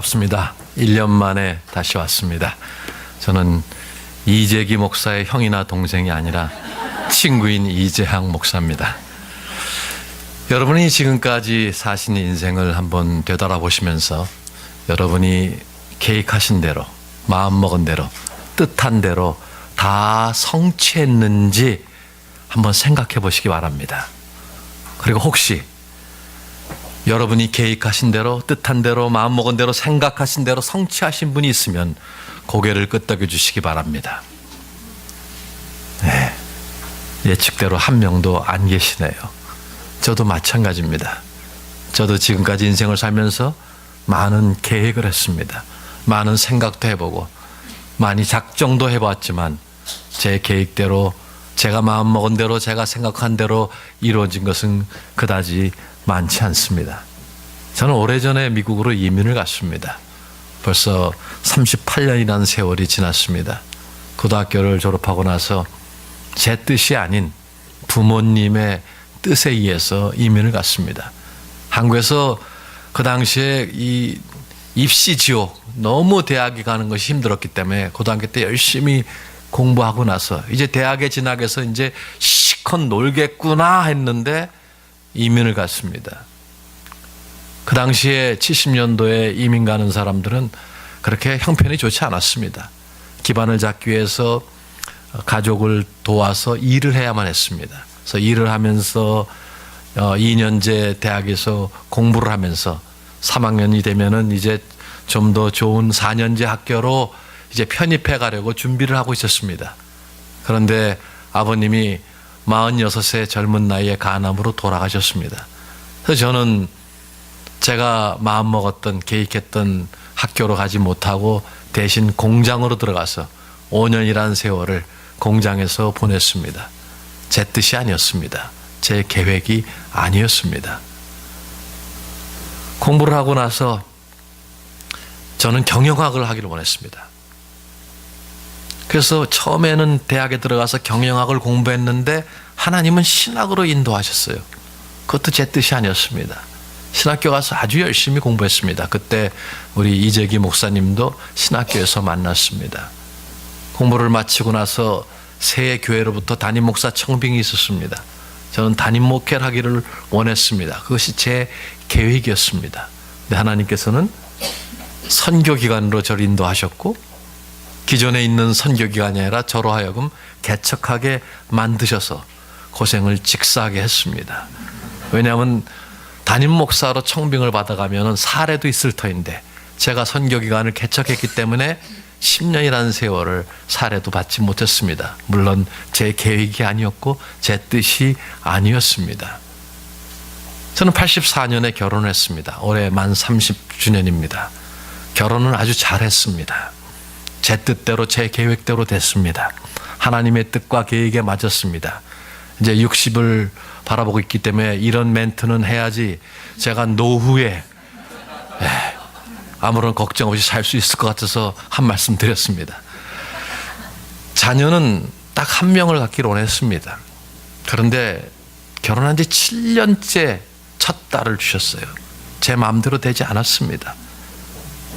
반갑습니다. 1년 만에 다시 왔습니다. 저는 이재기 목사의 형이나 동생이 아니라 친구인 이재학 목사입니다. 여러분이 지금까지 사신 인생을 한번 되돌아보시면서 여러분이 계획하신 대로, 마음먹은 대로, 뜻한 대로 다 성취했는지 한번 생각해 보시기 바랍니다. 그리고 혹시 여러분이 계획하신 대로, 뜻한 대로, 마음먹은 대로, 생각하신 대로 성취하신 분이 있으면 고개를 끄덕여 주시기 바랍니다. 네, 예측대로 한 명도 안 계시네요. 저도 마찬가지입니다. 저도 지금까지 인생을 살면서 많은 계획을 했습니다. 많은 생각도 해보고 많이 작정도 해봤지만 제 계획대로, 제가 마음먹은 대로, 제가 생각한 대로 이루어진 것은 그다지 많지 않습니다. 저는 오래전에 미국으로 이민을 갔습니다. 벌써 38년이라는 세월이 지났습니다. 고등학교를 졸업하고 나서 제 뜻이 아닌 부모님의 뜻에 의해서 이민을 갔습니다. 한국에서 그 당시에 이 입시 지옥, 너무 대학에 가는 것이 힘들었기 때문에 고등학교 때 열심히 공부하고 나서 이제 대학에 진학해서 이제 시컷 놀겠구나 했는데 이민을 갔습니다. 그 당시에 70년도에 이민 가는 사람들은 그렇게 형편이 좋지 않았습니다. 기반을 잡기 위해서 가족을 도와서 일을 해야만 했습니다. 그래서 일을 하면서 2년제 대학에서 공부를 하면서 3학년이 되면은 이제 좀 더 좋은 4년제 학교로 이제 편입해 가려고 준비를 하고 있었습니다. 그런데 아버님이 46세 젊은 나이에 간암으로 돌아가셨습니다. 그래서 저는 제가 마음먹었던, 계획했던 학교로 가지 못하고 대신 공장으로 들어가서 5년이라는 세월을 공장에서 보냈습니다. 제 뜻이 아니었습니다. 제 계획이 아니었습니다. 공부를 하고 나서 저는 경영학을 하기를 원했습니다. 그래서 처음에는 대학에 들어가서 경영학을 공부했는데 하나님은 신학으로 인도하셨어요. 그것도 제 뜻이 아니었습니다. 신학교 가서 아주 열심히 공부했습니다. 그때 우리 이재기 목사님도 신학교에서 만났습니다. 공부를 마치고 나서 새 교회로부터 담임 목사 청빙이 있었습니다. 저는 담임 목회를 하기를 원했습니다. 그것이 제 계획이었습니다. 근데 하나님께서는 선교기관으로 저를 인도하셨고 기존에 있는 선교기관이 아니라 저로 하여금 개척하게 만드셔서 고생을 직사하게 했습니다. 왜냐하면 담임 목사로 청빙을 받아가면 사례도 있을 터인데 제가 선교기관을 개척했기 때문에 10년이라는 세월을 사례도 받지 못했습니다. 물론 제 계획이 아니었고 제 뜻이 아니었습니다. 저는 84년에 결혼했습니다. 올해 만 30주년입니다. 결혼은 아주 잘했습니다. 제 뜻대로, 제 계획대로 됐습니다. 하나님의 뜻과 계획에 맞았습니다. 이제 60을 바라보고 있기 때문에 이런 멘트는 해야지 제가 노후에 아무런 걱정 없이 살 수 있을 것 같아서 한 말씀 드렸습니다. 자녀는 딱 한 명을 갖기를 원했습니다. 그런데 결혼한 지 7년째 첫 딸을 주셨어요. 제 마음대로 되지 않았습니다.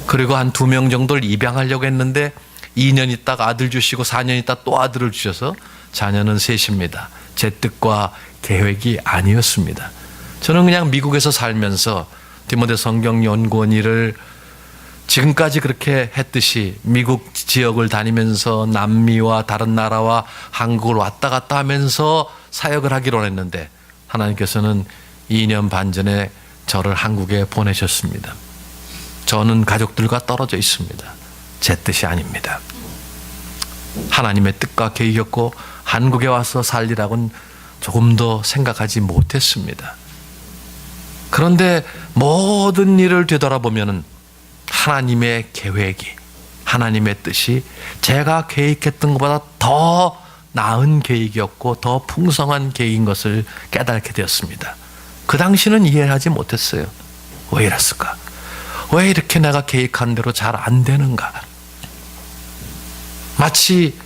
그리고 한 2명 정도를 입양하려고 했는데 2년 있다가 아들 주시고 4년 있다 또 아들을 주셔서 자녀는 셋입니다. 제 뜻과 계획이 아니었습니다. 저는 그냥 미국에서 살면서 디모데 성경연구원 일을 지금까지 그렇게 했듯이 미국 지역을 다니면서 남미와 다른 나라와 한국을 왔다 갔다 하면서 사역을 하기로 했는데 하나님께서는 2년 반 전에 저를 한국에 보내셨습니다. 저는 가족들과 떨어져 있습니다. 제 뜻이 아닙니다. 하나님의 뜻과 계획이었고 한국에 와서 살리라고는 조금 더 생각하지 못했습니다. 그런데 모든 일을 되돌아보면 하나님의 계획이, 하나님의 뜻이 제가 계획했던 것보다 더 나은 계획이었고 더 풍성한 계획인 것을 깨닫게 되었습니다. 그 당시는 이해하지 못했어요. 왜 이랬을까? 왜 이렇게 내가 계획한 대로 잘 안 되는가? 마치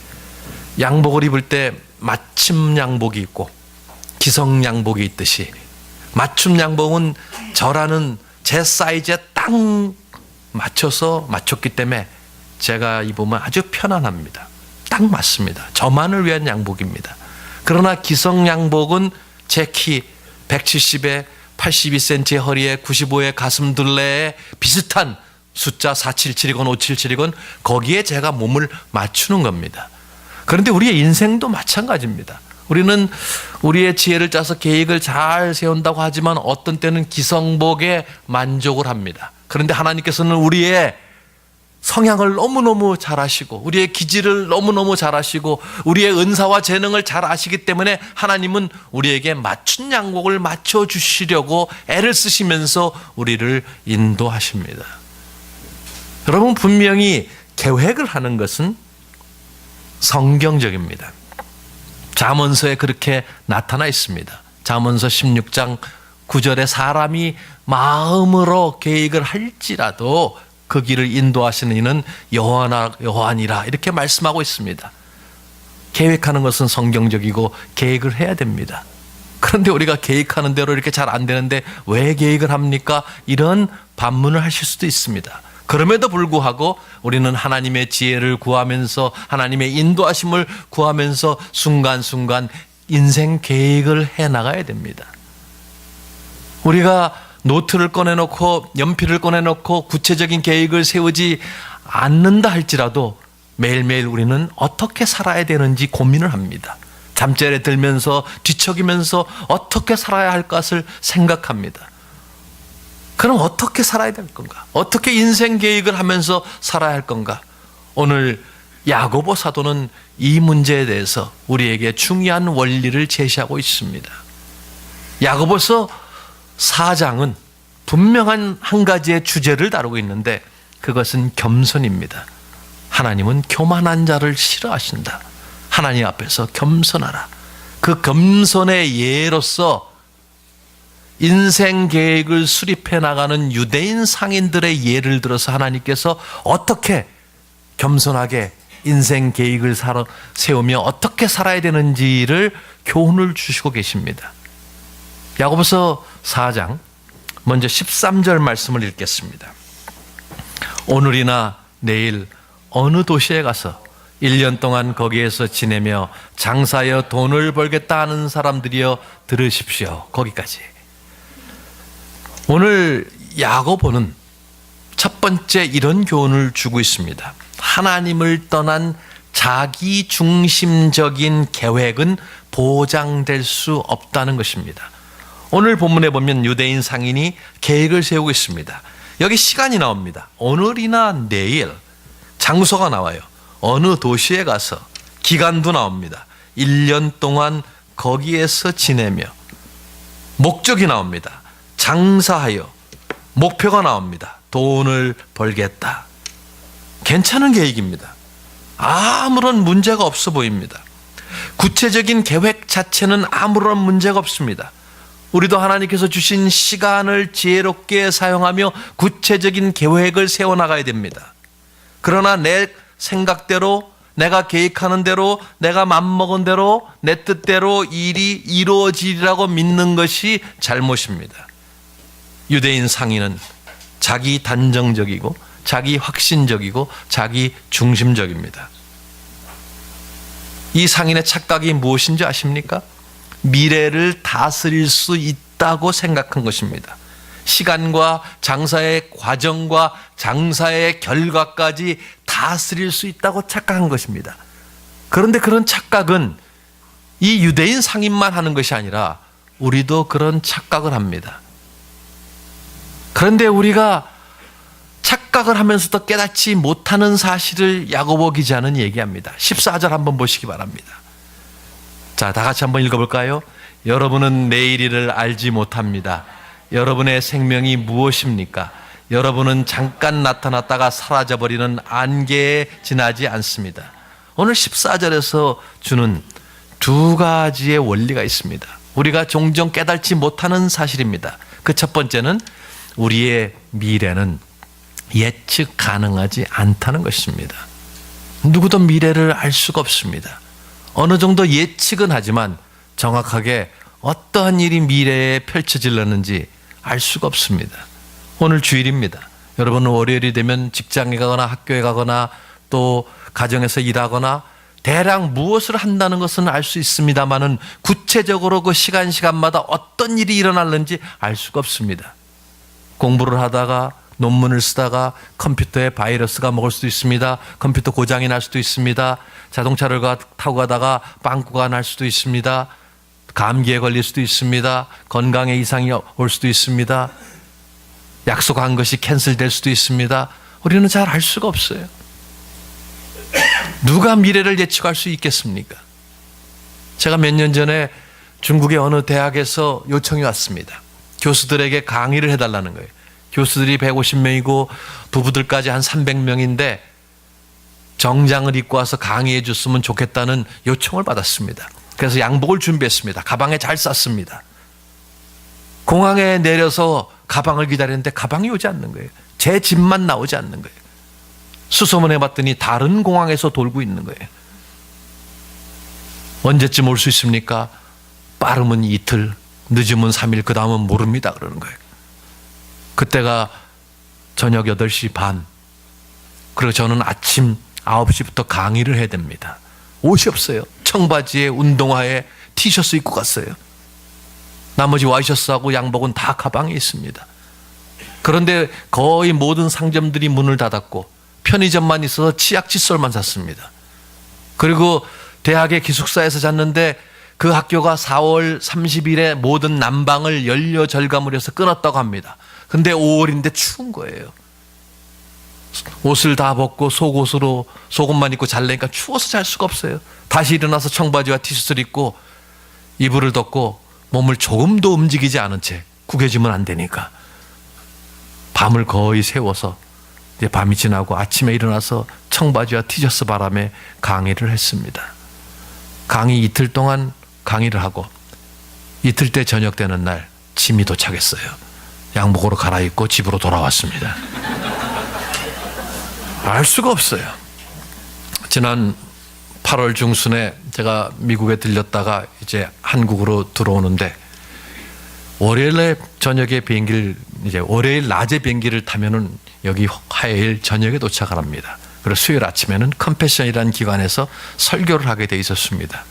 양복을 입을 때 맞춤 양복이 있고 기성 양복이 있듯이 맞춤 양복은 저라는 제 사이즈에 딱 맞췄기 때문에 제가 입으면 아주 편안합니다. 딱 맞습니다. 저만을 위한 양복입니다. 그러나 기성 양복은 제 키 170에 82cm 허리에 95의 가슴 둘레에 비슷한 숫자 477이건 577이건 거기에 제가 몸을 맞추는 겁니다. 그런데 우리의 인생도 마찬가지입니다. 우리는 우리의 지혜를 짜서 계획을 잘 세운다고 하지만 어떤 때는 기성복에 만족을 합니다. 그런데 하나님께서는 우리의 성향을 너무너무 잘 아시고 우리의 기질을 너무너무 잘 아시고 우리의 은사와 재능을 잘 아시기 때문에 하나님은 우리에게 맞춘 양복을 맞춰주시려고 애를 쓰시면서 우리를 인도하십니다. 여러분, 분명히 계획을 하는 것은 성경적입니다. 잠언서에 그렇게 나타나 있습니다. 잠언서 16장 9절에 사람이 마음으로 계획을 할지라도 그 길을 인도하시는 이는 여호와니라 이렇게 말씀하고 있습니다. 계획하는 것은 성경적이고 계획을 해야 됩니다. 그런데 우리가 계획하는 대로 이렇게 잘 안 되는데 왜 계획을 합니까? 이런 반문을 하실 수도 있습니다. 그럼에도 불구하고 우리는 하나님의 지혜를 구하면서 하나님의 인도하심을 구하면서 순간순간 인생 계획을 해나가야 됩니다. 우리가 노트를 꺼내놓고 연필을 꺼내놓고 구체적인 계획을 세우지 않는다 할지라도 매일매일 우리는 어떻게 살아야 되는지 고민을 합니다. 잠자리에 들면서 뒤척이면서 어떻게 살아야 할 것을 생각합니다. 그럼 어떻게 살아야 될 건가? 어떻게 인생 계획을 하면서 살아야 할 건가? 오늘 야고보 사도는 이 문제에 대해서 우리에게 중요한 원리를 제시하고 있습니다. 야고보서 4장은 분명한 한 가지의 주제를 다루고 있는데 그것은 겸손입니다. 하나님은 교만한 자를 싫어하신다. 하나님 앞에서 겸손하라. 그 겸손의 예로서 인생 계획을 수립해 나가는 유대인 상인들의 예를 들어서 하나님께서 어떻게 겸손하게 인생 계획을 세우며 어떻게 살아야 되는지를 교훈을 주시고 계십니다. 야고보서 4장 먼저 13절 말씀을 읽겠습니다. 오늘이나 내일 어느 도시에 가서 1년 동안 거기에서 지내며 장사하여 돈을 벌겠다 하는 사람들이여 들으십시오. 거기까지. 오늘 야고보는 첫 번째 이런 교훈을 주고 있습니다. 하나님을 떠난 자기 중심적인 계획은 보장될 수 없다는 것입니다. 오늘 본문에 보면 유대인 상인이 계획을 세우고 있습니다. 여기 시간이 나옵니다. 오늘이나 내일, 장소가 나와요. 어느 도시에 가서, 기간도 나옵니다. 1년 동안 거기에서 지내며, 목적이 나옵니다. 장사하여, 목표가 나옵니다. 돈을 벌겠다. 괜찮은 계획입니다. 아무런 문제가 없어 보입니다. 구체적인 계획 자체는 아무런 문제가 없습니다. 우리도 하나님께서 주신 시간을 지혜롭게 사용하며 구체적인 계획을 세워나가야 됩니다. 그러나 내 생각대로, 내가 계획하는 대로, 내가 맘먹은 대로, 내 뜻대로 일이 이루어지리라고 믿는 것이 잘못입니다. 유대인 상인은 자기 단정적이고 자기 확신적이고 자기 중심적입니다. 이 상인의 착각이 무엇인지 아십니까? 미래를 다스릴 수 있다고 생각한 것입니다. 시간과 장사의 과정과 장사의 결과까지 다스릴 수 있다고 착각한 것입니다. 그런데 그런 착각은 이 유대인 상인만 하는 것이 아니라 우리도 그런 착각을 합니다. 그런데 우리가 착각을 하면서도 깨닫지 못하는 사실을 야고보 기자는 얘기합니다. 14절 한번 보시기 바랍니다. 자, 다 같이 한번 읽어볼까요? 여러분은 내일을 알지 못합니다. 여러분의 생명이 무엇입니까? 여러분은 잠깐 나타났다가 사라져버리는 안개에 지나지 않습니다. 오늘 14절에서 주는 두 가지의 원리가 있습니다. 우리가 종종 깨닫지 못하는 사실입니다. 그 첫 번째는 우리의 미래는 예측 가능하지 않다는 것입니다. 누구도 미래를 알 수가 없습니다. 어느 정도 예측은 하지만 정확하게 어떠한 일이 미래에 펼쳐질려는지 알 수가 없습니다. 오늘 주일입니다. 여러분은 월요일이 되면 직장에 가거나 학교에 가거나 또 가정에서 일하거나 대략 무엇을 한다는 것은 알 수 있습니다만은 구체적으로 그 시간마다 어떤 일이 일어나는지 알 수가 없습니다. 공부를 하다가 논문을 쓰다가 컴퓨터에 바이러스가 먹을 수도 있습니다. 컴퓨터 고장이 날 수도 있습니다. 자동차를 타고 가다가 빵꾸가 날 수도 있습니다. 감기에 걸릴 수도 있습니다. 건강에 이상이 올 수도 있습니다. 약속한 것이 캔슬될 수도 있습니다. 우리는 잘 알 수가 없어요. 누가 미래를 예측할 수 있겠습니까? 제가 몇 년 전에 중국의 어느 대학에서 요청이 왔습니다. 교수들에게 강의를 해달라는 거예요. 교수들이 150명이고 부부들까지 한 300명인데 정장을 입고 와서 강의해 줬으면 좋겠다는 요청을 받았습니다. 그래서 양복을 준비했습니다. 가방에 잘 쌌습니다. 공항에 내려서 가방을 기다리는데 가방이 오지 않는 거예요. 제 집만 나오지 않는 거예요. 수소문해 봤더니 다른 공항에서 돌고 있는 거예요. 언제쯤 올 수 있습니까? 빠르면 이틀, 늦으면 3일, 그 다음은 모릅니다. 그러는 거예요. 그때가 저녁 8시 반. 그리고 저는 아침 9시부터 강의를 해야 됩니다. 옷이 없어요. 청바지에 운동화에 티셔츠 입고 갔어요. 나머지 와이셔츠하고 양복은 다 가방에 있습니다. 그런데 거의 모든 상점들이 문을 닫았고 편의점만 있어서 치약 칫솔만 샀습니다. 그리고 대학의 기숙사에서 잤는데 그 학교가 4월 30일에 모든 난방을 연료 절감을 해서 끊었다고 합니다. 근데 5월인데 추운 거예요. 옷을 다 벗고 속옷으로 속옷만 입고 잘래니까 추워서 잘 수가 없어요. 다시 일어나서 청바지와 티셔츠를 입고 이불을 덮고 몸을 조금도 움직이지 않은 채 구겨지면 안 되니까 밤을 거의 새워서 이제 밤이 지나고 아침에 일어나서 청바지와 티셔츠 바람에 강의를 했습니다. 강의 이틀 동안 강의를 하고 이틀째 저녁 되는 날 짐이 도착했어요. 양복으로 갈아입고 집으로 돌아왔습니다. 알 수가 없어요. 지난 8월 중순에 제가 미국에 들렸다가 이제 한국으로 들어오는데 월요일에 저녁에 비행기를 이제 월요일 낮에 비행기를 타면은 여기 화요일 저녁에 도착을 합니다. 그리고 수요일 아침에는 컴패션이라는 기관에서 설교를 하게 돼 있었습니다.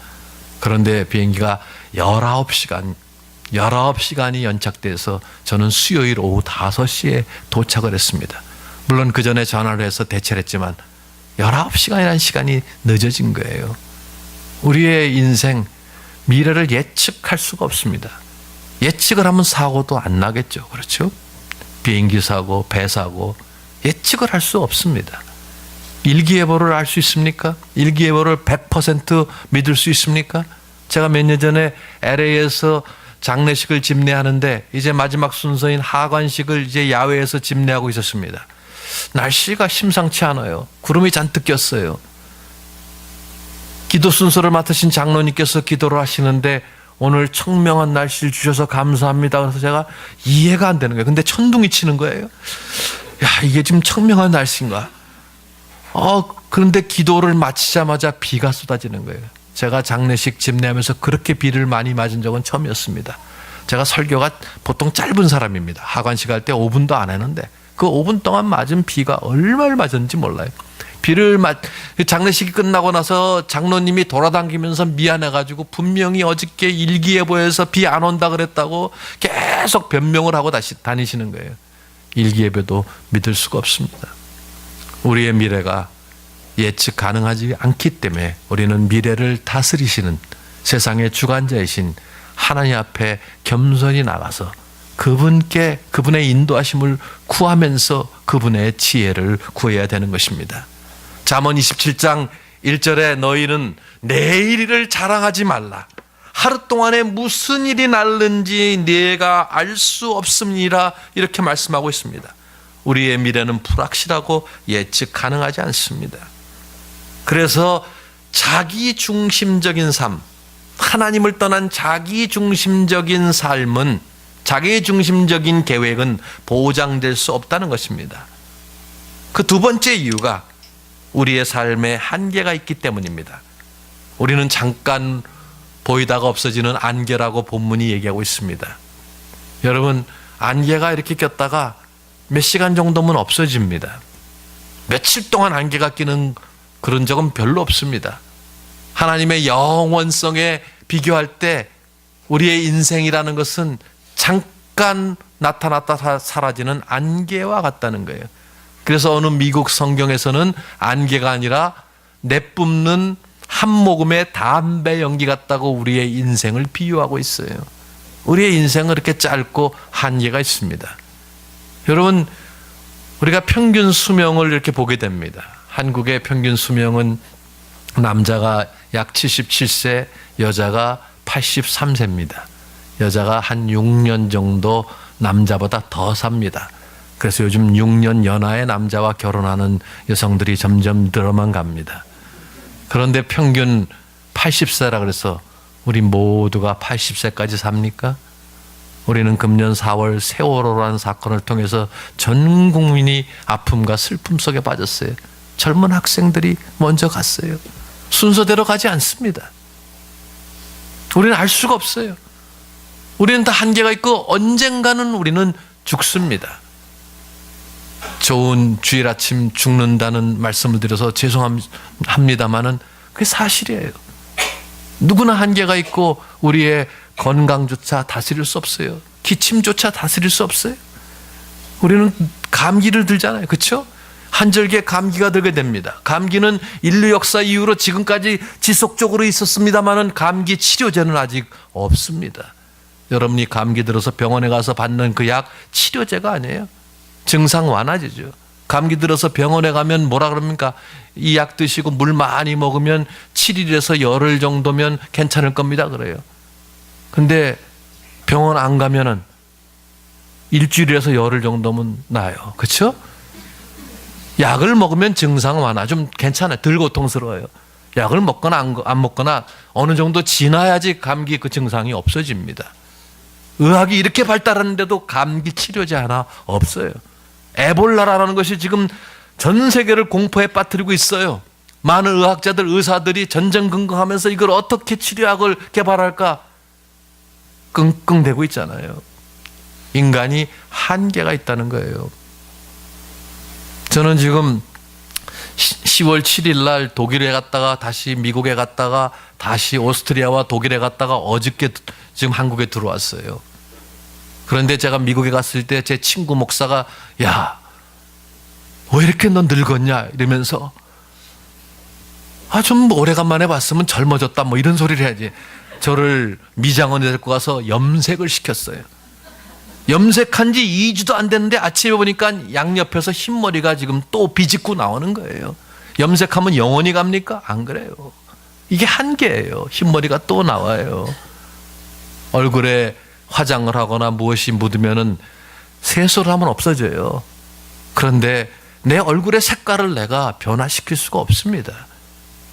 그런데 비행기가 19시간이 연착돼서 저는 수요일 오후 5시에 도착을 했습니다. 물론 그 전에 전화를 해서 대체를 했지만 19시간이라는 시간이 늦어진 거예요. 우리의 인생, 미래를 예측할 수가 없습니다. 예측을 하면 사고도 안 나겠죠. 그렇죠? 비행기 사고, 배 사고 예측을 할 수 없습니다. 일기예보를 알 수 있습니까? 일기예보를 100% 믿을 수 있습니까? 제가 몇 년 전에 LA에서 장례식을 집례하는데 이제 마지막 순서인 하관식을 이제 야외에서 집례하고 있었습니다. 날씨가 심상치 않아요. 구름이 잔뜩 꼈어요. 기도 순서를 맡으신 장로님께서 기도를 하시는데 오늘 청명한 날씨를 주셔서 감사합니다. 그래서 제가 이해가 안 되는 거예요. 근데 천둥이 치는 거예요. 야, 이게 지금 청명한 날씨인가? 그런데 기도를 마치자마자 비가 쏟아지는 거예요. 제가 장례식 집례하면서 그렇게 비를 많이 맞은 적은 처음이었습니다. 제가 설교가 보통 짧은 사람입니다. 하관식 할 때 5분도 안 했는데 그 5분 동안 맞은 비가 얼마를 맞았는지 몰라요. 장례식이 끝나고 나서 장로님이 돌아다니면서 미안해가지고 분명히 어저께 일기예보에서 비 안 온다 그랬다고 계속 변명을 하고 다니시는 거예요. 일기예보도 믿을 수가 없습니다. 우리의 미래가 예측 가능하지 않기 때문에 우리는 미래를 다스리시는 세상의 주관자이신 하나님 앞에 겸손히 나가서 그분의 인도하심을 구하면서 그분의 지혜를 구해야 되는 것입니다. 잠언 27장 1절에 너희는 내일 일을 자랑하지 말라. 하루 동안에 무슨 일이 날는지 네가 알 수 없음이라 이렇게 말씀하고 있습니다. 우리의 미래는 불확실하고 예측 가능하지 않습니다. 그래서 자기중심적인 삶, 하나님을 떠난 자기중심적인 삶은 자기중심적인 계획은 보장될 수 없다는 것입니다. 그 두 번째 이유가 우리의 삶에 한계가 있기 때문입니다. 우리는 잠깐 보이다가 없어지는 안개라고 본문이 얘기하고 있습니다. 여러분, 안개가 이렇게 꼈다가 몇 시간 정도면 없어집니다. 며칠 동안 안개가 끼는 그런 적은 별로 없습니다. 하나님의 영원성에 비교할 때 우리의 인생이라는 것은 잠깐 나타났다 사라지는 안개와 같다는 거예요. 그래서 어느 미국 성경에서는 안개가 아니라 내뿜는 한 모금의 담배 연기 같다고 우리의 인생을 비유하고 있어요. 우리의 인생은 그렇게 짧고 한계가 있습니다. 여러분, 우리가 평균 수명을 이렇게 보게 됩니다. 한국의 평균 수명은 남자가 약 77세, 여자가 83세입니다. 여자가 한 6년 정도 남자보다 더 삽니다. 그래서 요즘 6년 연하의 남자와 결혼하는 여성들이 점점 늘어만 갑니다. 그런데 평균 80세라 그래서 우리 모두가 80세까지 삽니까? 우리는 금년 4월 세월호라는 사건을 통해서 전 국민이 아픔과 슬픔 속에 빠졌어요. 젊은 학생들이 먼저 갔어요. 순서대로 가지 않습니다. 우리는 알 수가 없어요. 우리는 다 한계가 있고 언젠가는 우리는 죽습니다. 좋은 주일 아침 죽는다는 말씀을 드려서 죄송합니다마는 그게 사실이에요. 누구나 한계가 있고 우리의 건강조차 다스릴 수 없어요. 기침조차 다스릴 수 없어요. 우리는 감기를 들잖아요. 그렇죠? 한절기에 감기가 들게 됩니다. 감기는 인류 역사 이후로 지금까지 지속적으로 있었습니다마는 감기 치료제는 아직 없습니다. 여러분이 감기 들어서 병원에 가서 받는 그 약 치료제가 아니에요. 증상 완화제죠. 감기 들어서 병원에 가면 뭐라 그럽니까? 이 약 드시고 물 많이 먹으면 7일에서 열흘 정도면 괜찮을 겁니다. 그래요. 근데 병원 안 가면은 일주일에서 열흘 정도면 나요. 그렇죠? 약을 먹으면 증상 완화 좀 괜찮아요. 덜 고통스러워요. 약을 먹거나 안 먹거나 어느 정도 지나야지 감기 그 증상이 없어집니다. 의학이 이렇게 발달하는데도 감기 치료제 하나 없어요. 에볼라라는 것이 지금 전 세계를 공포에 빠뜨리고 있어요. 많은 의학자들, 의사들이 전전긍긍하면서 이걸 어떻게 치료약을 개발할까 끙끙대고 있잖아요. 인간이 한계가 있다는 거예요. 저는 지금 10월 7일 날 독일에 갔다가 다시 미국에 갔다가 다시 오스트리아와 독일에 갔다가 어저께 지금 한국에 들어왔어요. 그런데 제가 미국에 갔을 때 제 친구 목사가 야, 왜 이렇게 너 늙었냐 이러면서 좀 오래간만에 봤으면 젊어졌다 뭐 이런 소리를 해야지. 저를 미장원에 데리고 가서 염색을 시켰어요. 염색한 지 2주도 안 됐는데 아침에 보니까 양옆에서 흰머리가 지금 또 비집고 나오는 거예요. 염색하면 영원히 갑니까? 안 그래요. 이게 한계예요. 흰머리가 또 나와요. 얼굴에 화장을 하거나 무엇이 묻으면은 세수를 하면 없어져요. 그런데 내 얼굴의 색깔을 내가 변화시킬 수가 없습니다.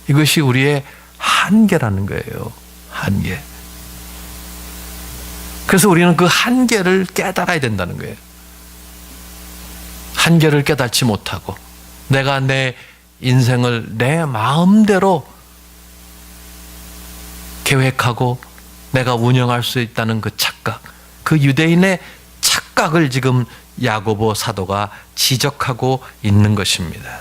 이것이 우리의 한계라는 거예요. 한계. 그래서 우리는 그 한계를 깨달아야 된다는 거예요. 한계를 깨닫지 못하고 내가 내 인생을 내 마음대로 계획하고 내가 운영할 수 있다는 그 착각, 그 유대인의 착각을 지금 야고보 사도가 지적하고 있는 것입니다.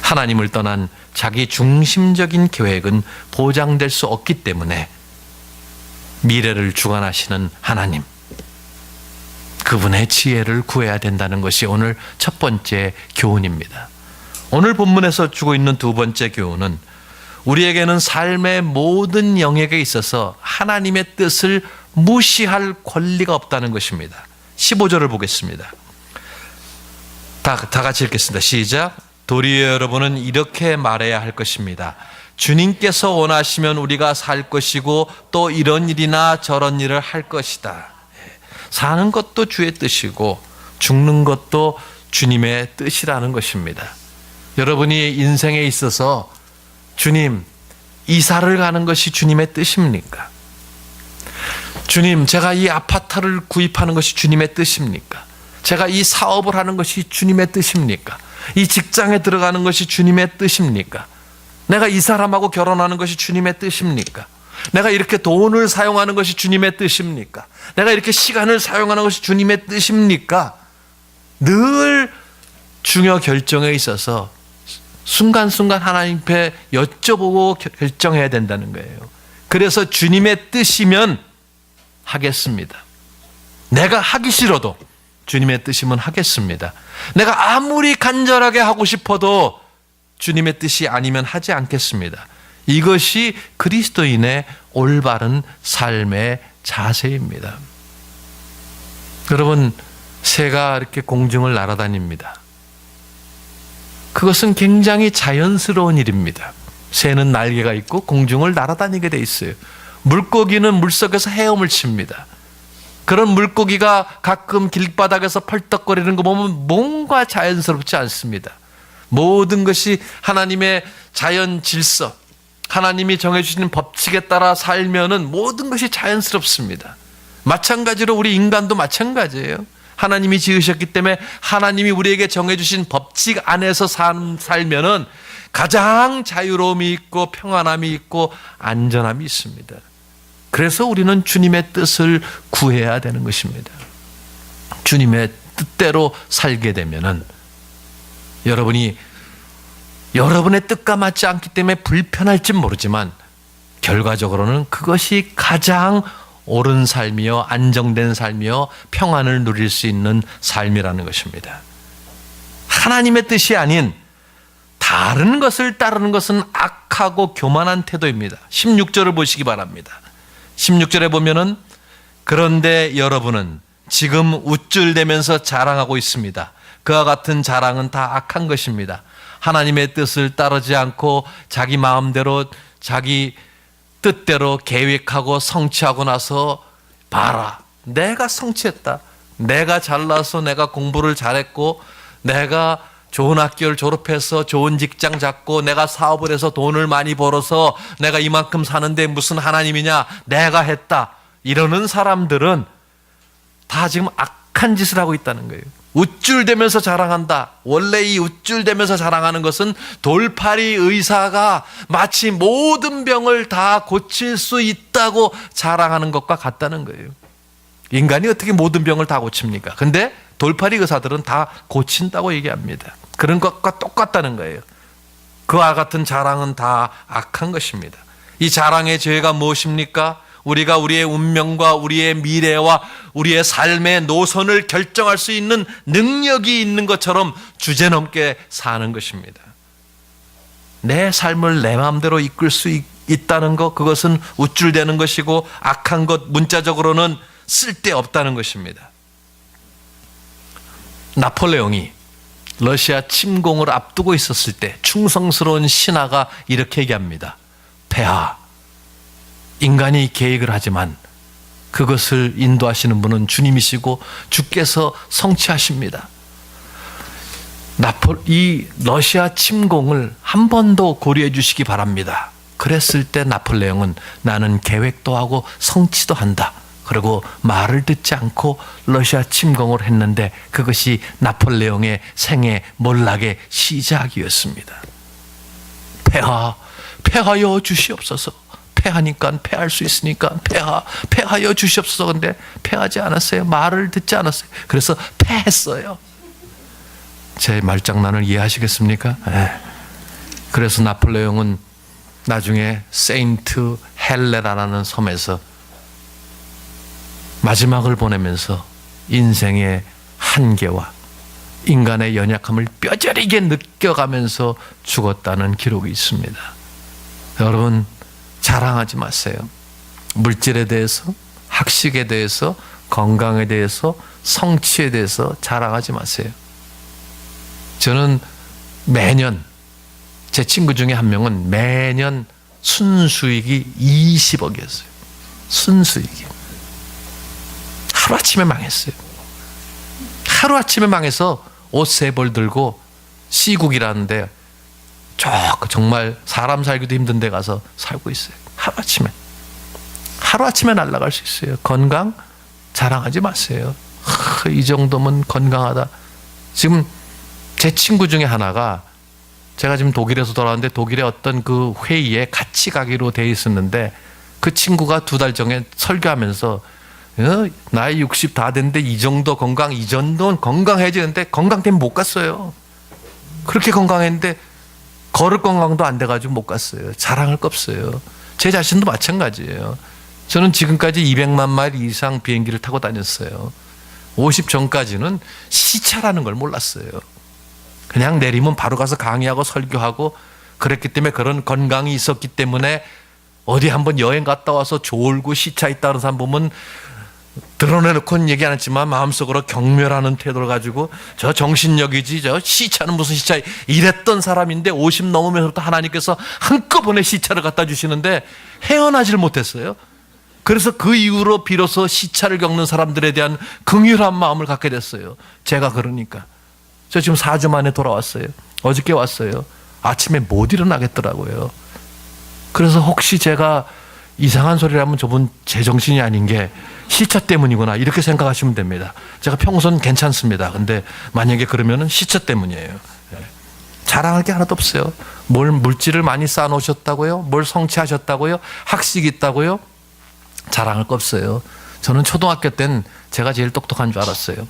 하나님을 떠난 자기 중심적인 계획은 보장될 수 없기 때문에 미래를 주관하시는 하나님, 그분의 지혜를 구해야 된다는 것이 오늘 첫 번째 교훈입니다. 오늘 본문에서 주고 있는 두 번째 교훈은 우리에게는 삶의 모든 영역에 있어서 하나님의 뜻을 무시할 권리가 없다는 것입니다. 15절을 보겠습니다. 다 같이 읽겠습니다. 시작. 도리어 여러분은 이렇게 말해야 할 것입니다. 주님께서 원하시면 우리가 살 것이고 또 이런 일이나 저런 일을 할 것이다. 사는 것도 주의 뜻이고 죽는 것도 주님의 뜻이라는 것입니다. 여러분이 인생에 있어서 주님, 이사를 가는 것이 주님의 뜻입니까? 주님, 제가 이 아파트를 구입하는 것이 주님의 뜻입니까? 제가 이 사업을 하는 것이 주님의 뜻입니까? 이 직장에 들어가는 것이 주님의 뜻입니까? 내가 이 사람하고 결혼하는 것이 주님의 뜻입니까? 내가 이렇게 돈을 사용하는 것이 주님의 뜻입니까? 내가 이렇게 시간을 사용하는 것이 주님의 뜻입니까? 늘 중요 결정에 있어서 순간순간 하나님 앞에 여쭤보고 결정해야 된다는 거예요. 그래서 주님의 뜻이면 하겠습니다. 내가 하기 싫어도 주님의 뜻이면 하겠습니다. 내가 아무리 간절하게 하고 싶어도 주님의 뜻이 아니면 하지 않겠습니다. 이것이 그리스도인의 올바른 삶의 자세입니다. 여러분, 새가 이렇게 공중을 날아다닙니다. 그것은 굉장히 자연스러운 일입니다. 새는 날개가 있고 공중을 날아다니게 돼 있어요. 물고기는 물속에서 헤엄을 칩니다. 그런 물고기가 가끔 길바닥에서 펄떡거리는 거 보면 뭔가 자연스럽지 않습니다. 모든 것이 하나님의 자연 질서, 하나님이 정해주신 법칙에 따라 살면은 모든 것이 자연스럽습니다. 마찬가지로 우리 인간도 마찬가지예요. 하나님이 지으셨기 때문에 하나님이 우리에게 정해주신 법칙 안에서 살면은 가장 자유로움이 있고 평안함이 있고 안전함이 있습니다. 그래서 우리는 주님의 뜻을 구해야 되는 것입니다. 주님의 뜻대로 살게 되면은 여러분이 여러분의 뜻과 맞지 않기 때문에 불편할지 모르지만 결과적으로는 그것이 가장 옳은 삶이요, 안정된 삶이요, 평안을 누릴 수 있는 삶이라는 것입니다. 하나님의 뜻이 아닌 다른 것을 따르는 것은 악하고 교만한 태도입니다. 16절을 보시기 바랍니다. 16절에 보면은 그런데 여러분은 지금 우쭐대면서 자랑하고 있습니다. 그와 같은 자랑은 다 악한 것입니다. 하나님의 뜻을 따르지 않고 자기 마음대로 자기 뜻대로 계획하고 성취하고 나서 봐라, 내가 성취했다, 내가 잘나서 내가 공부를 잘했고 내가 좋은 학교를 졸업해서 좋은 직장 잡고 내가 사업을 해서 돈을 많이 벌어서 내가 이만큼 사는데 무슨 하나님이냐, 내가 했다, 이러는 사람들은 다 지금 악한 짓을 하고 있다는 거예요. 우쭐대면서 자랑한다. 원래 이 우쭐대면서 자랑하는 것은 돌팔이 의사가 마치 모든 병을 다 고칠 수 있다고 자랑하는 것과 같다는 거예요. 인간이 어떻게 모든 병을 다 고칩니까? 근데 돌팔이 의사들은 다 고친다고 얘기합니다. 그런 것과 똑같다는 거예요. 그와 같은 자랑은 다 악한 것입니다. 이 자랑의 죄가 무엇입니까? 우리가 우리의 운명과 우리의 미래와 우리의 삶의 노선을 결정할 수 있는 능력이 있는 것처럼 주제넘게 사는 것입니다. 내 삶을 내 마음대로 이끌 수 있다는 것, 그것은 우쭐대는 것이고 악한 것, 문자적으로는 쓸데없다는 것입니다. 나폴레옹이 러시아 침공을 앞두고 있었을 때 충성스러운 신하가 이렇게 얘기합니다. 폐하, 인간이 계획을 하지만 그것을 인도하시는 분은 주님이시고 주께서 성취하십니다. 이 러시아 침공을 한 번 더 고려해 주시기 바랍니다. 그랬을 때 나폴레옹은 나는 계획도 하고 성취도 한다. 그리고 말을 듣지 않고 러시아 침공을 했는데 그것이 나폴레옹의 생애 몰락의 시작이었습니다. 폐하여 주시옵소서. 폐하니까 폐할 수 있으니까 폐하여 주시옵소서. 근데 폐하지 않았어요. 말을 듣지 않았어요. 그래서 패했어요. 제 말장난을 이해하시겠습니까? 네. 그래서 나폴레옹은 나중에 세인트 헬레라는 섬에서 마지막을 보내면서 인생의 한계와 인간의 연약함을 뼈저리게 느껴가면서 죽었다는 기록이 있습니다. 여러분, 자랑하지 마세요. 물질에 대해서, 학식에 대해서, 건강에 대해서, 성취에 대해서 자랑하지 마세요. 저는 매년, 제 친구 중에 한 명은 매년 순수익이 20억이었어요. 순수익이. 하루아침에 망했어요. 하루아침에 망해서 옷 3벌 들고 시국이라는데 정말 사람 살기도 힘든 데 가서 살고 있어요. 하루아침에 날아갈 수 있어요. 건강 자랑하지 마세요. 이 정도면 건강하다. 지금 제 친구 중에 하나가, 제가 지금 독일에서 돌아왔는데 독일의 어떤 그 회의에 같이 가기로 돼 있었는데 그 친구가 2달 전에 설교하면서 나이 60 다 됐는데 이 정도 건강, 이 정도는 건강해지는데 건강 때문에 못 갔어요. 그렇게 건강했는데 걸을 건강도 안 돼가지고 못 갔어요. 자랑할 거 없어요. 제 자신도 마찬가지예요. 저는 지금까지 200만 마일 이상 비행기를 타고 다녔어요. 50 전까지는 시차라는 걸 몰랐어요. 그냥 내리면 바로 가서 강의하고 설교하고 그랬기 때문에 그런 건강이 있었기 때문에 어디 한번 여행 갔다 와서 졸고 시차 있다는 사람 보면 드러내놓고는 얘기 안 했지만 마음속으로 경멸하는 태도를 가지고 저 정신력이지 저 시차는 무슨 시차 이랬던 사람인데 50 넘으면서부터 하나님께서 한꺼번에 시차를 갖다 주시는데 헤어나질 못했어요. 그래서 그 이후로 비로소 시차를 겪는 사람들에 대한 긍휼한 마음을 갖게 됐어요. 제가 그러니까. 저 지금 4주 만에 돌아왔어요. 어저께 왔어요. 아침에 못 일어나겠더라고요. 그래서 혹시 제가 이상한 소리를 하면 저분 제정신이 아닌 게 시차 때문이구나 이렇게 생각하시면 됩니다. 제가 평소는 괜찮습니다. 근데 만약에 그러면은 시차 때문이에요. 자랑할 게 하나도 없어요. 뭘 물질을 많이 쌓아놓으셨다고요? 뭘 성취하셨다고요? 학식이 있다고요? 자랑할 거 없어요. 저는 초등학교 땐 제가 제일 똑똑한 줄 알았어요.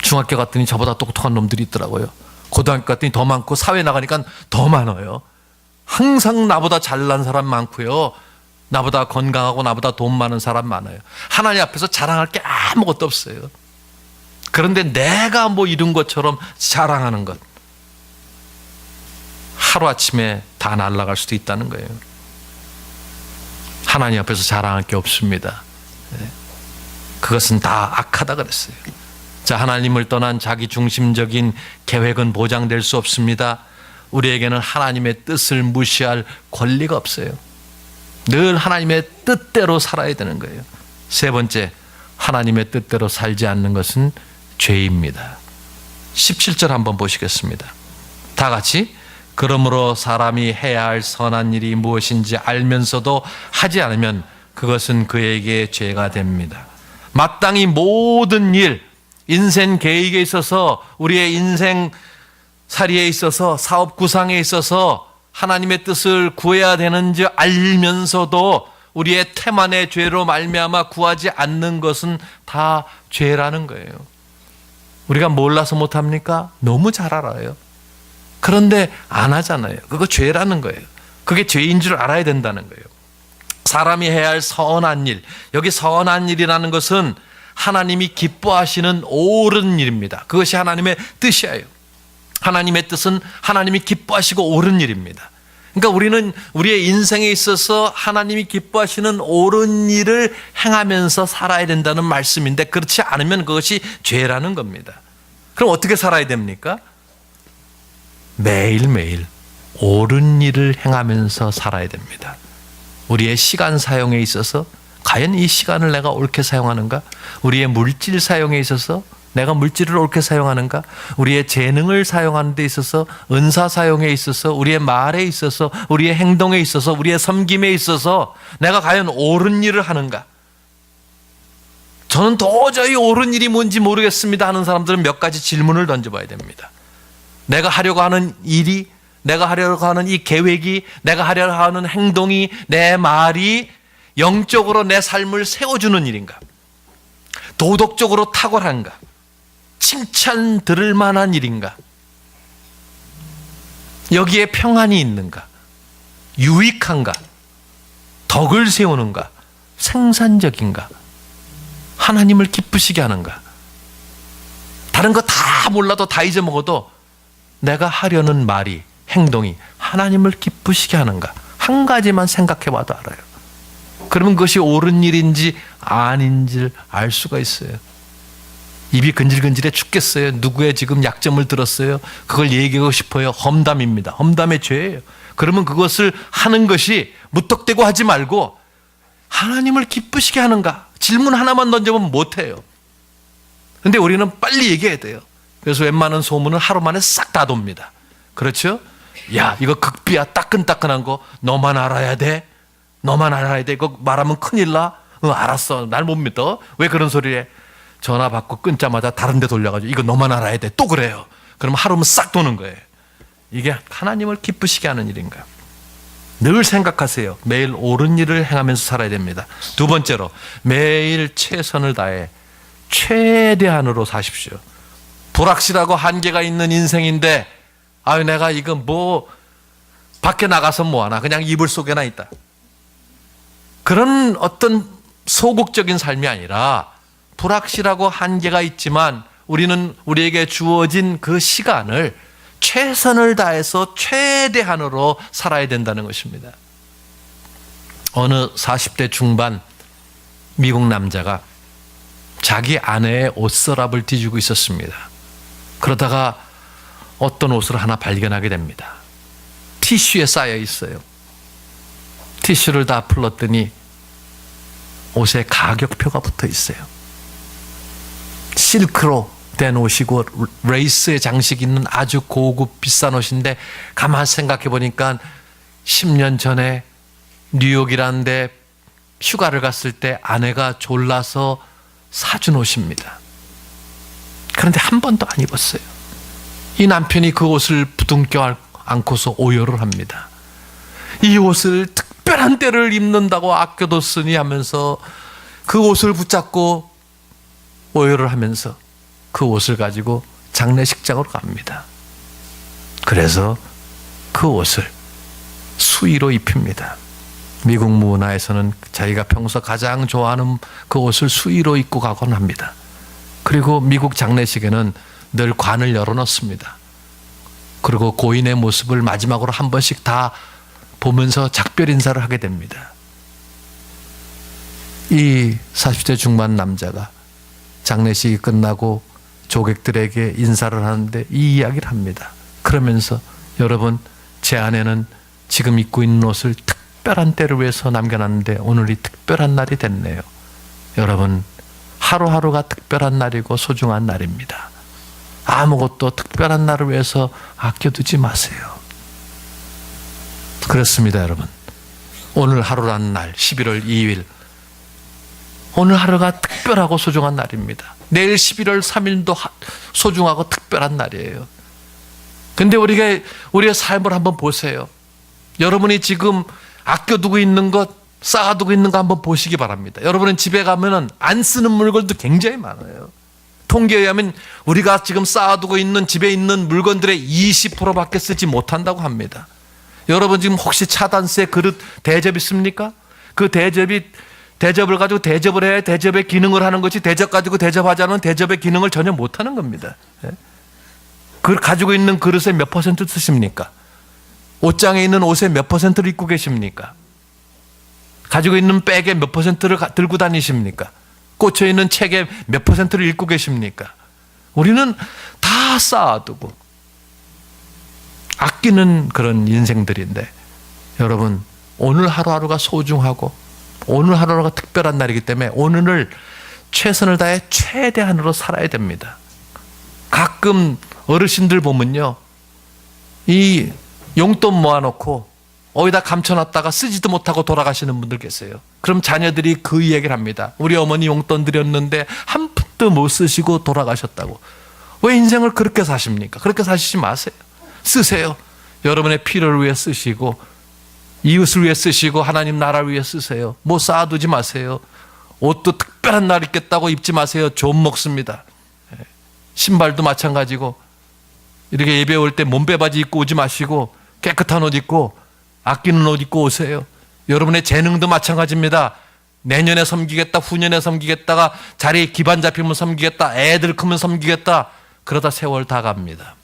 중학교 갔더니 저보다 똑똑한 놈들이 있더라고요. 고등학교 갔더니 더 많고 사회 나가니까 더 많아요. 항상 나보다 잘난 사람 많고요. 나보다 건강하고 나보다 돈 많은 사람 많아요. 하나님 앞에서 자랑할 게 아무것도 없어요. 그런데 내가 뭐 이룬 것처럼 자랑하는 것 하루아침에 다 날아갈 수도 있다는 거예요. 하나님 앞에서 자랑할 게 없습니다. 그것은 다 악하다 그랬어요. 자, 하나님을 떠난 자기 중심적인 계획은 보장될 수 없습니다. 우리에게는 하나님의 뜻을 무시할 권리가 없어요. 늘 하나님의 뜻대로 살아야 되는 거예요. 세 번째, 하나님의 뜻대로 살지 않는 것은 죄입니다. 17절 한번 보시겠습니다. 다 같이. 그러므로 사람이 해야 할 선한 일이 무엇인지 알면서도 하지 않으면 그것은 그에게 죄가 됩니다. 마땅히 모든 일, 인생 계획에 있어서 우리의 인생 살이에 있어서 사업 구상에 있어서 하나님의 뜻을 구해야 되는지 알면서도 우리의 태만의 죄로 말미암아 구하지 않는 것은 다 죄라는 거예요. 우리가 몰라서 못합니까? 너무 잘 알아요. 그런데 안 하잖아요. 그거 죄라는 거예요. 그게 죄인 줄 알아야 된다는 거예요. 사람이 해야 할 선한 일, 여기 선한 일이라는 것은 하나님이 기뻐하시는 옳은 일입니다. 그것이 하나님의 뜻이에요. 하나님의 뜻은 하나님이 기뻐하시고 옳은 일입니다. 그러니까 우리는 우리의 인생에 있어서 하나님이 기뻐하시는 옳은 일을 행하면서 살아야 된다는 말씀인데 그렇지 않으면 그것이 죄라는 겁니다. 그럼 어떻게 살아야 됩니까? 매일매일 옳은 일을 행하면서 살아야 됩니다. 우리의 시간 사용에 있어서 과연 이 시간을 내가 옳게 사용하는가? 우리의 물질 사용에 있어서 내가 물질을 옳게 사용하는가? 우리의 재능을 사용하는 데 있어서 은사 사용에 있어서 우리의 말에 있어서 우리의 행동에 있어서 우리의 섬김에 있어서 내가 과연 옳은 일을 하는가? 저는 도저히 옳은 일이 뭔지 모르겠습니다 하는 사람들은 몇 가지 질문을 던져봐야 됩니다. 내가 하려고 하는 일이, 내가 하려고 하는 이 계획이, 내가 하려고 하는 행동이, 내 말이 영적으로 내 삶을 세워주는 일인가? 도덕적으로 탁월한가? 칭찬 들을 만한 일인가? 여기에 평안이 있는가? 유익한가? 덕을 세우는가? 생산적인가? 하나님을 기쁘시게 하는가? 다른 거 다 몰라도 다 잊어먹어도 내가 하려는 말이, 행동이 하나님을 기쁘시게 하는가? 한 가지만 생각해 봐도 알아요. 그러면 그것이 옳은 일인지 아닌지를 알 수가 있어요. 입이 근질근질해 죽겠어요. 누구의 지금 약점을 들었어요. 그걸 얘기하고 싶어요. 험담입니다. 험담의 죄예요. 그러면 그것을 하는 것이 무턱대고 하지 말고 하나님을 기쁘시게 하는가? 질문 하나만 던져보면 못해요. 그런데 우리는 빨리 얘기해야 돼요. 그래서 웬만한 소문은 하루 만에 싹 다 돕니다. 그렇죠? 야, 이거 극비야. 따끈따끈한 거 너만 알아야 돼. 너만 알아야 돼. 이거 말하면 큰일 나. 알았어. 날 못 믿어. 왜 그런 소리 해? 전화 받고 끊자마자 다른 데 돌려가지고 이거 너만 알아야 돼. 또 그래요. 그러면 하루면 싹 도는 거예요. 이게 하나님을 기쁘시게 하는 일인가? 늘 생각하세요. 매일 옳은 일을 행하면서 살아야 됩니다. 두 번째로 매일 최선을 다해 최대한으로 사십시오. 불확실하고 한계가 있는 인생인데 아유 내가 이거 뭐 밖에 나가서 뭐하나 그냥 이불 속에나 있다. 그런 어떤 소극적인 삶이 아니라 불확실하고 한계가 있지만 우리에게 주어진 그 시간을 최선을 다해서 최대한으로 살아야 된다는 것입니다. 어느 40대 중반 미국 남자가 자기 아내의 옷서랍을 뒤지고 있었습니다. 그러다가 어떤 옷을 하나 발견하게 됩니다. 티슈에 쌓여 있어요. 티슈를 다 풀었더니 옷에 가격표가 붙어 있어요. 실크로 된 옷이고 레이스의 장식이 있는 아주 고급 비싼 옷인데 가만 생각해 보니까 10년 전에 뉴욕이라는 데 휴가를 갔을 때 아내가 졸라서 사준 옷입니다. 그런데 한 번도 안 입었어요. 이 남편이 그 옷을 부둥켜 안고서 오열을 합니다. 이 옷을 특별한 때를 입는다고 아껴뒀으니 하면서 그 옷을 붙잡고 오열을 하면서 그 옷을 가지고 장례식장으로 갑니다. 그래서 그 옷을 수의로 입힙니다. 미국 문화에서는 자기가 평소 가장 좋아하는 그 옷을 수의로 입고 가곤 합니다. 그리고 미국 장례식에는 늘 관을 열어놓습니다. 그리고 고인의 모습을 마지막으로 한 번씩 다 보면서 작별 인사를 하게 됩니다. 이 40대 중반 남자가 장례식이 끝나고 조객들에게 인사를 하는데 이 이야기를 합니다. 그러면서 여러분, 제 아내는 지금 입고 있는 옷을 특별한 때를 위해서 남겨놨는데 오늘이 특별한 날이 됐네요. 여러분, 하루하루가 특별한 날이고 소중한 날입니다. 아무것도 특별한 날을 위해서 아껴두지 마세요. 그렇습니다, 여러분. 오늘 하루라는 날, 11월 2일. 오늘 하루가 특별하고 소중한 날입니다. 내일 11월 3일도 소중하고 특별한 날이에요. 근데 우리의 삶을 한번 보세요. 여러분이 지금 아껴두고 있는 것, 쌓아두고 있는 거 한번 보시기 바랍니다. 여러분은 집에 가면은 안 쓰는 물건도 굉장히 많아요. 통계에 의하면 우리가 지금 쌓아두고 있는 집에 있는 물건들의 20%밖에 쓰지 못한다고 합니다. 여러분 지금 혹시 차단세 그릇 대접 있습니까? 그 대접을 가지고 대접을 해야 대접의 기능을 하는 것이 대접 가지고 대접하지 않으면 대접의 기능을 전혀 못하는 겁니다. 그걸 가지고 있는 그릇에 몇 퍼센트 쓰십니까? 옷장에 있는 옷에 몇 퍼센트를 입고 계십니까? 가지고 있는 백에 몇 퍼센트를 들고 다니십니까? 꽂혀 있는 책에 몇 퍼센트를 읽고 계십니까? 우리는 다 쌓아두고 아끼는 그런 인생들인데 여러분, 오늘 하루하루가 소중하고 오늘 하루하루가 특별한 날이기 때문에 오늘을 최선을 다해 최대한으로 살아야 됩니다. 가끔 어르신들 보면요, 이 용돈 모아놓고 어디다 감춰놨다가 쓰지도 못하고 돌아가시는 분들 계세요. 그럼 자녀들이 그 이야기를 합니다. 우리 어머니 용돈 드렸는데 한 푼도 못 쓰시고 돌아가셨다고. 왜 인생을 그렇게 사십니까? 그렇게 사시지 마세요. 쓰세요. 여러분의 필요를 위해 쓰시고 이웃을 위해 쓰시고 하나님 나라를 위해 쓰세요. 뭐 쌓아두지 마세요. 옷도 특별한 날 입겠다고 입지 마세요. 좀 먹습니다. 신발도 마찬가지고 이렇게 예배 올 때 몸빼바지 입고 오지 마시고 깨끗한 옷 입고 아끼는 옷 입고 오세요. 여러분의 재능도 마찬가지입니다. 내년에 섬기겠다, 후년에 섬기겠다가 자리에 기반 잡히면 섬기겠다, 애들 크면 섬기겠다, 그러다 세월 다 갑니다.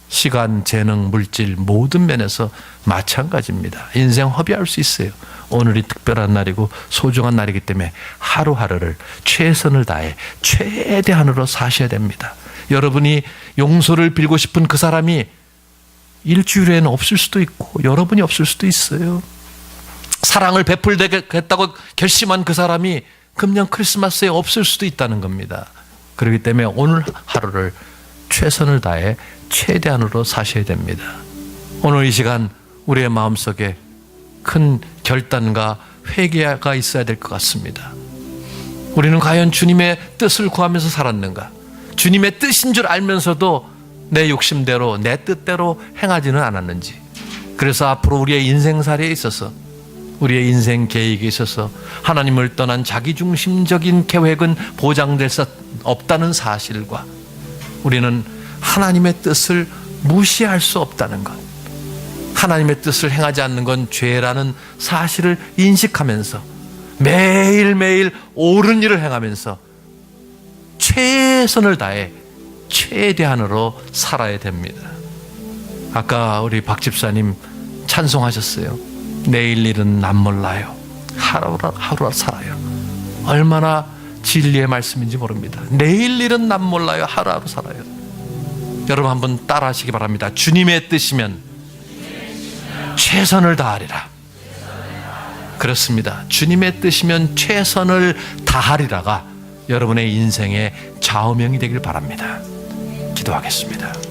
시간, 재능, 물질 모든 면에서 마찬가지입니다. 인생 허비할 수 있어요. 오늘이 특별한 날이고 소중한 날이기 때문에 하루하루를 최선을 다해 최대한으로 사셔야 됩니다. 여러분이 용서를 빌고 싶은 그 사람이 일주일에는 없을 수도 있고 여러분이 없을 수도 있어요. 사랑을 베풀겠다고 결심한 그 사람이 금년 크리스마스에 없을 수도 있다는 겁니다. 그렇기 때문에 오늘 하루를 최선을 다해 최대한으로 사셔야 됩니다. 오늘 이 시간 우리의 마음속에 큰 결단과 회개가 있어야 될 것 같습니다. 우리는 과연 주님의 뜻을 구하면서 살았는가? 주님의 뜻인 줄 알면서도 내 욕심대로 내 뜻대로 행하지는 않았는지, 그래서 앞으로 우리의 인생살이에 있어서, 우리의 인생 계획에 있어서 하나님을 떠난 자기중심적인 계획은 보장될 수 없다는 사실과, 우리는 하나님의 뜻을 무시할 수 없다는 것, 하나님의 뜻을 행하지 않는 건 죄라는 사실을 인식하면서 매일매일 옳은 일을 행하면서 최선을 다해 최대한으로 살아야 됩니다. 아까 우리 박 집사님 찬송하셨어요. 내일 일은 남 몰라요. 하루하루 살아요. 얼마나 진리의 말씀인지 모릅니다. 내일 일은 남 몰라요. 하루하루 살아요. 여러분 한번 따라 하시기 바랍니다. 주님의 뜻이면 최선을 다하리라. 그렇습니다. 주님의 뜻이면 최선을 다하리라가 여러분의 인생의 좌우명이 되길 바랍니다. 기도하겠습니다.